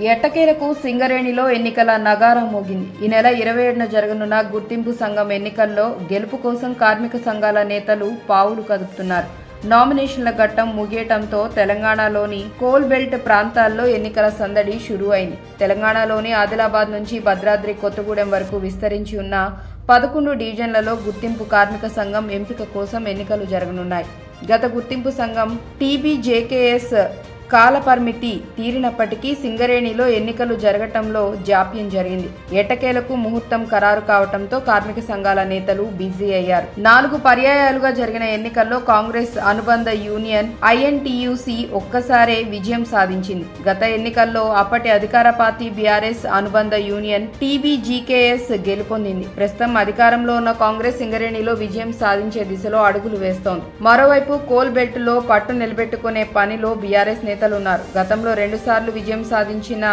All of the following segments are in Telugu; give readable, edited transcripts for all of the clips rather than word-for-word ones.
ఎట్టకేలకు సింగరేణిలో ఎన్నికల నగారా మోగింది. ఈ నెల 27న జరగనున్న గుర్తింపు సంఘం ఎన్నికల్లో గెలుపు కోసం కార్మిక సంఘాల నేతలు పావులు కదుపుతున్నారు. నామినేషన్ల ఘట్టం ముగియటంతో తెలంగాణలోని కోల్ బెల్ట్ ప్రాంతాల్లో ఎన్నికల సందడి షురూ అయింది. తెలంగాణలోని ఆదిలాబాద్ నుంచి భద్రాద్రి కొత్తగూడెం వరకు విస్తరించి ఉన్న 11 డివిజన్లలో గుర్తింపు కార్మిక సంఘం ఎంపిక కోసం ఎన్నికలు జరగనున్నాయి. గత గుర్తింపు సంఘం టీబీజేకేఎస్ కాలపరిమితి తీరినప్పటికీ సింగరేణిలో ఎన్నికలు జరగటంలో జాప్యం జరిగింది. ఎట్టకేలకు ముహూర్తం ఖరారు కావడంతో కార్మిక సంఘాల నేతలు బిజీ అయ్యారు. 4 పర్యాయాలుగా జరిగిన ఎన్నికల్లో కాంగ్రెస్ అనుబంధ యూనియన్ ఐఎన్టీయూసీ ఒక్కసారే విజయం సాధించింది. గత ఎన్నికల్లో అప్పటి అధికార పార్టీ బీఆర్ఎస్ అనుబంధ యూనియన్ టీబీజీకేఎస్ గెలుపొందింది. ప్రస్తుతం అధికారంలో ఉన్న కాంగ్రెస్ సింగరేణిలో విజయం సాధించే దిశలో అడుగులు వేస్తోంది. మరోవైపు కోల్ బెల్ట్ లో పట్టు నిలబెట్టుకునే పనిలో బీఆర్ఎస్ నేతలున్నారు. గతంలో 2 సార్లు విజయం సాధించిన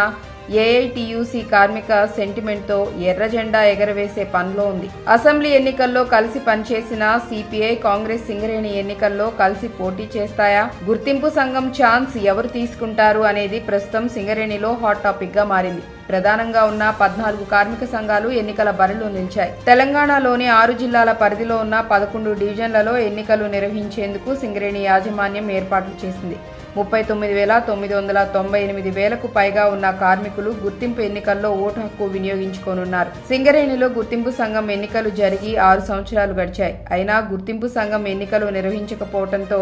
ఏఐటీయూసీ కార్మిక సెంటిమెంట్తో ఎర్ర జెండా ఎగరవేసే పనిలో ఉంది. అసెంబ్లీ ఎన్నికల్లో కలిసి పనిచేసిన సిపిఐ, కాంగ్రెస్ సింగరేణి ఎన్నికల్లో కలిసి పోటీ చేస్తాయా? గుర్తింపు సంఘం ఛాన్స్ ఎవరు తీసుకుంటారు అనేది ప్రస్తుతం సింగరేణిలో హాట్ టాపిక్ గా మారింది. ప్రధానంగా ఉన్న 14 కార్మిక సంఘాలు ఎన్నికల బరిలో నిలిచాయి. తెలంగాణలోని 6 జిల్లాల పరిధిలో ఉన్న 11 డివిజన్లలో ఎన్నికలు నిర్వహించేందుకు సింగరేణి యాజమాన్యం ఏర్పాట్లు చేసింది. 39,998 పైగా ఉన్న కార్మికులు గుర్తింపు ఎన్నికల్లో ఓటు హక్కు వినియోగించుకోనున్నారు. సింగరేణిలో గుర్తింపు సంఘం ఎన్నికలు జరిగి 6 సంవత్సరాలు గడిచాయి. అయినా గుర్తింపు సంఘం ఎన్నికలు నిర్వహించకపోవడంతో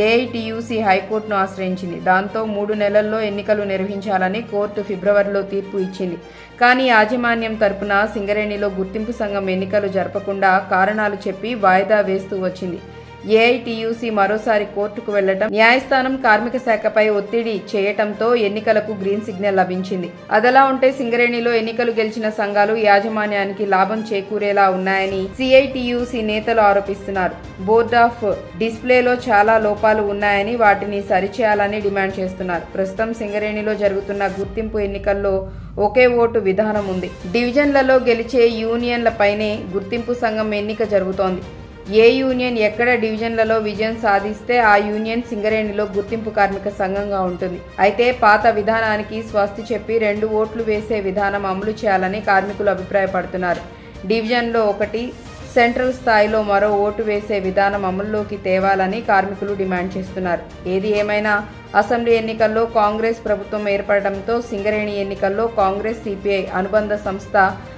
ఏఐటీయూసీ హైకోర్టును ఆశ్రయించింది. దాంతో 3 నెలల్లో ఎన్నికలు నిర్వహించాలని కోర్టు ఫిబ్రవరిలో తీర్పు ఇచ్చింది. కానీ యాజమాన్యం తరపున సింగరేణిలో గుర్తింపు సంఘం ఎన్నికలు జరపకుండా కారణాలు చెప్పి వాయిదా వేస్తూ వచ్చింది. ఏఐటీయూసీ మరోసారి కోర్టుకు వెళ్లడం, న్యాయస్థానం కార్మిక శాఖపై ఒత్తిడి చేయటంతో ఎన్నికలకు గ్రీన్ సిగ్నల్ లభించింది. అదలా ఉంటే సింగరేణిలో ఎన్నికలు గెలిచిన సంఘాలు యాజమాన్యానికి లాభం చేకూరేలా ఉన్నాయని సిఐటియుసి నేతలు ఆరోపిస్తున్నారు. బోర్డ్ ఆఫ్ డిస్ప్లేలో చాలా లోపాలు ఉన్నాయని, వాటిని సరిచేయాలని డిమాండ్ చేస్తున్నారు. ప్రస్తుతం సింగరేణిలో జరుగుతున్న గుర్తింపు ఎన్నికల్లో ఒకే ఓటు విధానం ఉంది. డివిజన్లలో గెలిచే యూనియన్లపైనే గుర్తింపు సంఘం ఎన్నిక జరుగుతోంది. ఏ యూనియన్ ఎక్కడ డివిజన్లలో విజయం సాధిస్తే ఆ యూనియన్ సింగరేణిలో గుర్తింపు కార్మిక సంఘంగా ఉంటుంది. అయితే పాత విధానానికి స్వస్తి చెప్పి 2 ఓట్లు వేసే విధానం అమలు చేయాలని కార్మికులు అభిప్రాయపడుతున్నారు. డివిజన్లో ఒకటి, సెంట్రల్ స్థాయిలో మరో ఓటు వేసే విధానం అమల్లోకి తేవాలని కార్మికులు డిమాండ్ చేస్తున్నారు. ఏది ఏమైనా అసెంబ్లీ ఎన్నికల్లో కాంగ్రెస్ ప్రభుత్వం ఏర్పడటంతో సింగరేణి ఎన్నికల్లో కాంగ్రెస్, సిపిఐ అనుబంధ సంస్థ